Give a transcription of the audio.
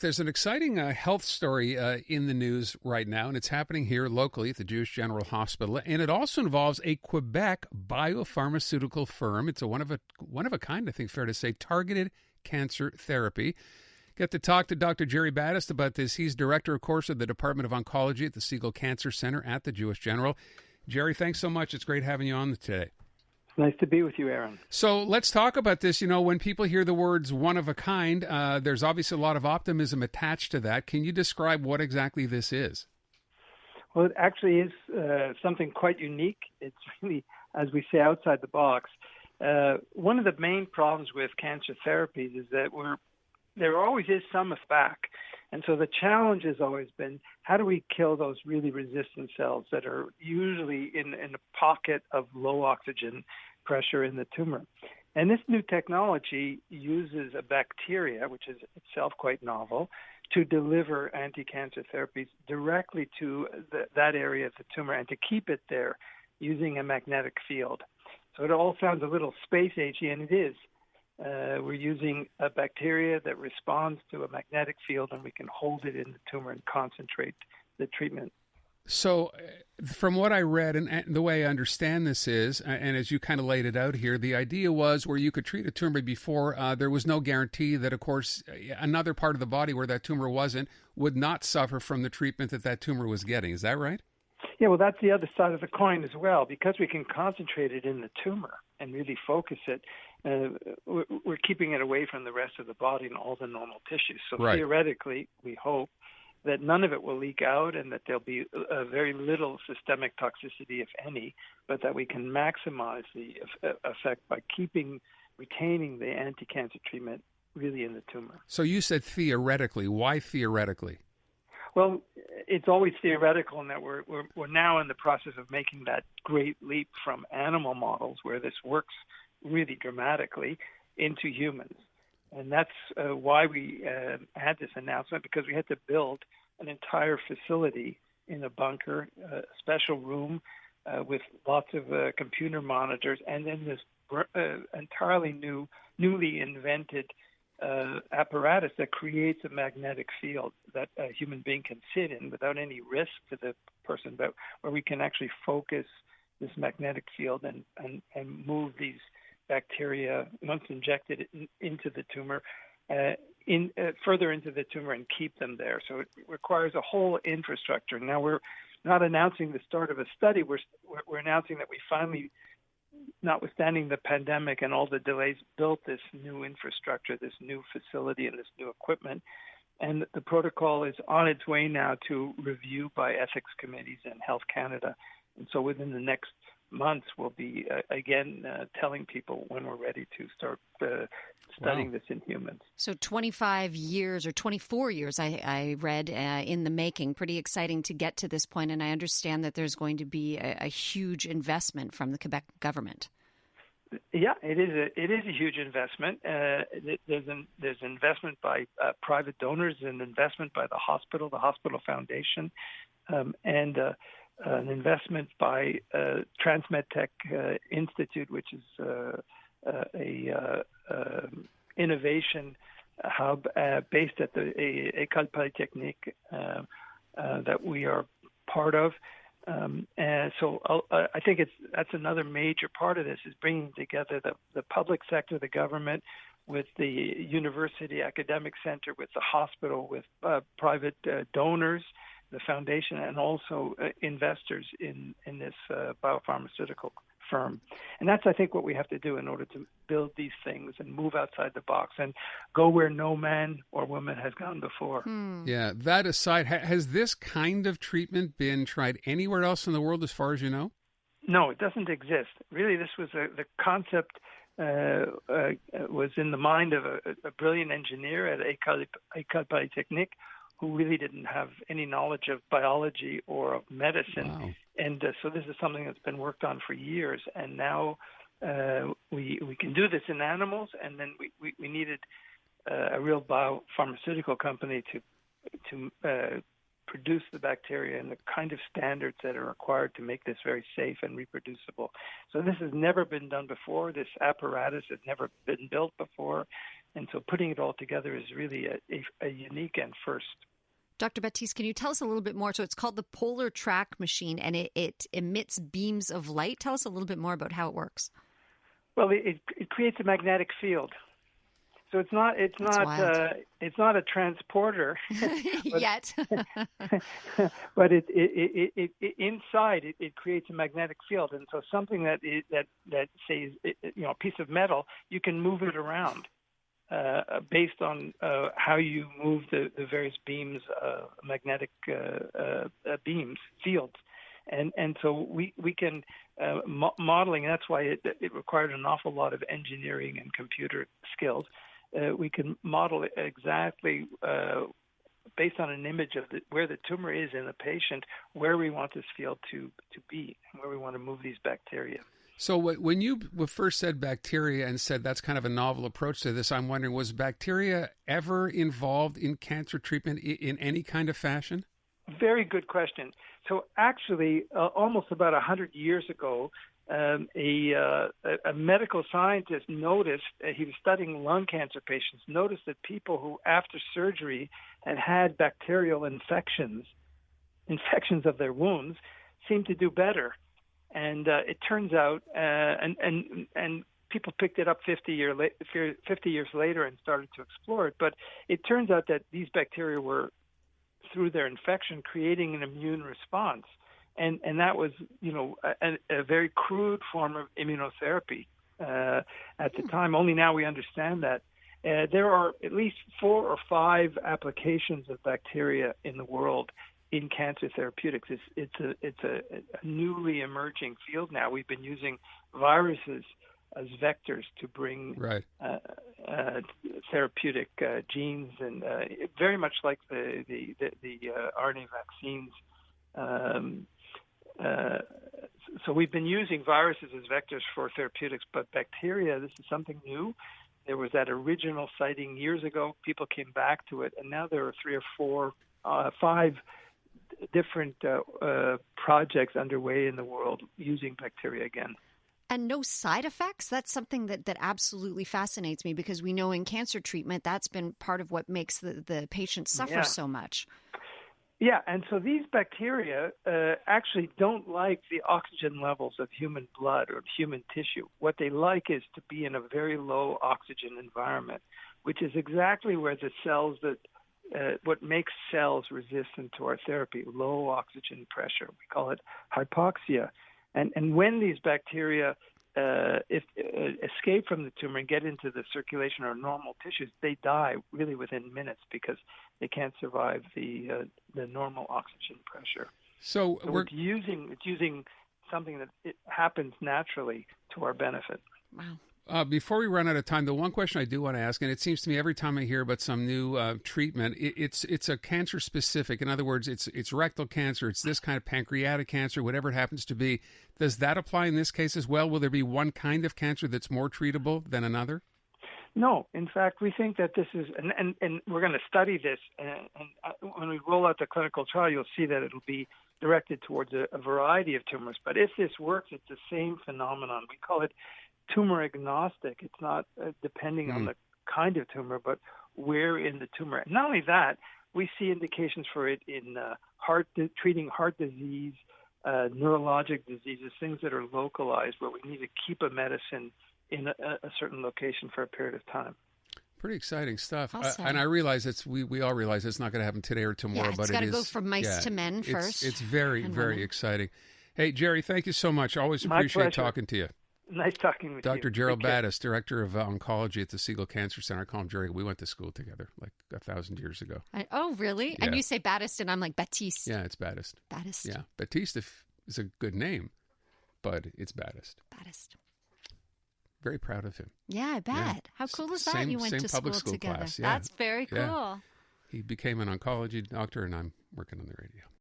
There's an exciting health story in the news right now, and it's happening here locally at the Jewish General Hospital. And it also involves a Quebec bio-pharmaceutical firm. It's a one of a kind, I think, fair to say, targeted cancer therapy. Get to talk to Dr. Jerry Batist about this. He's director, of course, of the Department of Oncology at the Segal Cancer Center at the Jewish General. Jerry, thanks so much. It's great having you on today. Nice to be with you, Aaron. So let's talk about this. You know, when people hear the words one of a kind, there's obviously a lot of optimism attached to that. Can you describe what exactly this is? Well, it actually is something quite unique. It's really, as we say, outside the box. One of the main problems with cancer therapies is that there always is some effect. And so the challenge has always been, how do we kill those really resistant cells that are usually in a pocket of low oxygen pressure in the tumor? And this new technology uses a bacteria, which is itself quite novel, to deliver anti-cancer therapies directly to that area of the tumor and to keep it there using a magnetic field. So it all sounds a little space-agey, and it is. We're using a bacteria that responds to a magnetic field, and we can hold it in the tumor and concentrate the treatment. So from what I read and the way I understand this is, and as you kind of laid it out here, the idea was where you could treat a tumor before, there was no guarantee that, of course, another part of the body where that tumor wasn't would not suffer from the treatment that tumor was getting. Is that right? Yeah, well, that's the other side of the coin as well. Because we can concentrate it in the tumor and really focus it, we're keeping it away from the rest of the body and all the normal tissues. So right. Theoretically, we hope that none of it will leak out and that there'll be very little systemic toxicity, if any, but that we can maximize the effect by retaining the anti-cancer treatment really in the tumor. So you said theoretically. Why theoretically? Well, it's always theoretical in that we're now in the process of making that great leap from animal models where this works really dramatically into humans. And that's why we had this announcement, because we had to build an entire facility in a bunker, a special room with lots of computer monitors, and then this entirely newly invented apparatus that creates a magnetic field that a human being can sit in without any risk to the person, but where we can actually focus this magnetic field and move these bacteria, once injected into the tumor, further into the tumor and keep them there. So it requires a whole infrastructure. Now we're not announcing the start of a study. We're announcing that we finally, notwithstanding the pandemic and all the delays, built this new infrastructure, this new facility, and this new equipment. And the protocol is on its way now to review by ethics committees and Health Canada. And so within the next months, we'll be, again, telling people when we're ready to start studying this in humans. So 25 years or 24 years, I read, in the making. Pretty exciting to get to this point, and I understand that there's going to be a huge investment from the Quebec government. Yeah, it is a huge investment. There's investment by private donors, and investment by the Hospital Foundation, and an investment by Transmedtech Institute, which is a innovation hub based at the École Polytechnique that we are part of. And so I think that's another major part of this, is bringing together the public sector, the government, with the university academic center, with the hospital, with private donors, the foundation, and also investors in this biopharmaceutical firm. And that's, I think, what we have to do in order to build these things and move outside the box and go where no man or woman has gone before. Yeah, that aside, has this kind of treatment been tried anywhere else in the world as far as you know? No, it doesn't exist. Really, this was the concept was in the mind of a brilliant engineer at École Polytechnique who really didn't have any knowledge of biology or of medicine. Wow. And so this is something that's been worked on for years. And now we can do this in animals, and then we needed a real biopharmaceutical company to produce the bacteria and the kind of standards that are required to make this very safe and reproducible. So this has never been done before. This apparatus has never been built before. And so putting it all together is really a unique and first. Dr. Batist, can you tell us a little bit more? So it's called the Polar Track Machine, and it emits beams of light. Tell us a little bit more about how it works. Well, it creates a magnetic field. So it's not a transporter yet. but it inside it creates a magnetic field, and so something that says a piece of metal, you can move it around based on how you move the various beams, magnetic beams, fields. And so we can modeling. That's why it required an awful lot of engineering and computer skills. We can model it exactly based on an image of where the tumor is in the patient, where we want this field to be, and where we want to move these bacteria. So when you first said bacteria and said that's kind of a novel approach to this, I'm wondering, was bacteria ever involved in cancer treatment in any kind of fashion? Very good question. So actually, almost about 100 years ago, a medical scientist noticed, he was studying lung cancer patients, noticed that people who after surgery had bacterial infections of their wounds, seemed to do better. And it turns out, and people picked it up 50 years later and started to explore it, but it turns out that these bacteria were, through their infection, creating an immune response. And that was, a very crude form of immunotherapy at the time. Only now we understand that. There are at least 4 or 5 applications of bacteria in the world in cancer therapeutics. It's a newly emerging field now. We've been using viruses as vectors to bring therapeutic genes, and very much like the RNA vaccines. So we've been using viruses as vectors for therapeutics, but bacteria, this is something new. There was that original sighting years ago. People came back to it, and now there are 3 or 4, 5 different projects underway in the world using bacteria again. And no side effects? That's something that absolutely fascinates me, because we know in cancer treatment, that's been part of what makes the patient suffer so much. Yeah, and so these bacteria actually don't like the oxygen levels of human blood or human tissue. What they like is to be in a very low oxygen environment, which is exactly where the cells what makes cells resistant to our therapy, low oxygen pressure. We call it hypoxia. And when these bacteria escape from the tumor and get into the circulation or normal tissues, they die really within minutes because they can't survive the normal oxygen pressure. So it's using something that it happens naturally to our benefit. Wow. Before we run out of time, the one question I do want to ask, and it seems to me every time I hear about some new treatment, it's a cancer specific. In other words, it's rectal cancer, it's this kind of pancreatic cancer, whatever it happens to be. Does that apply in this case as well? Will there be one kind of cancer that's more treatable than another? No. In fact, we think that this is, and we're going to study this, and when we roll out the clinical trial, you'll see that it'll be directed towards a variety of tumors. But if this works, it's the same phenomenon. We call it tumor agnostic. It's not depending on the kind of tumor, but where in the tumor. And not only that, we see indications for it in treating heart disease, neurologic diseases, things that are localized where we need to keep a medicine in a certain location for a period of time. Pretty exciting stuff. Awesome. And I realize we all realize it's not going to happen today or tomorrow, but it's got to go from mice to men first. It's very, very exciting. Hey, Jerry, thank you so much. Always My appreciate pleasure. talking to you. Nice talking with you. Dr. Gerald Batist, Director of Oncology at the Segal Cancer Center. I call him Jerry. We went to school together like 1,000 years ago. Oh, really? Yeah. And you say Batist, and I'm like Batiste. Yeah, it's Batist. Batist. Yeah, Batiste is a good name, but it's Batist. Batist. Very proud of him. Yeah, I bet. Yeah. How cool is that? You went to public school together. class. Yeah. That's very cool. Yeah. He became an oncology doctor, and I'm working on the radio.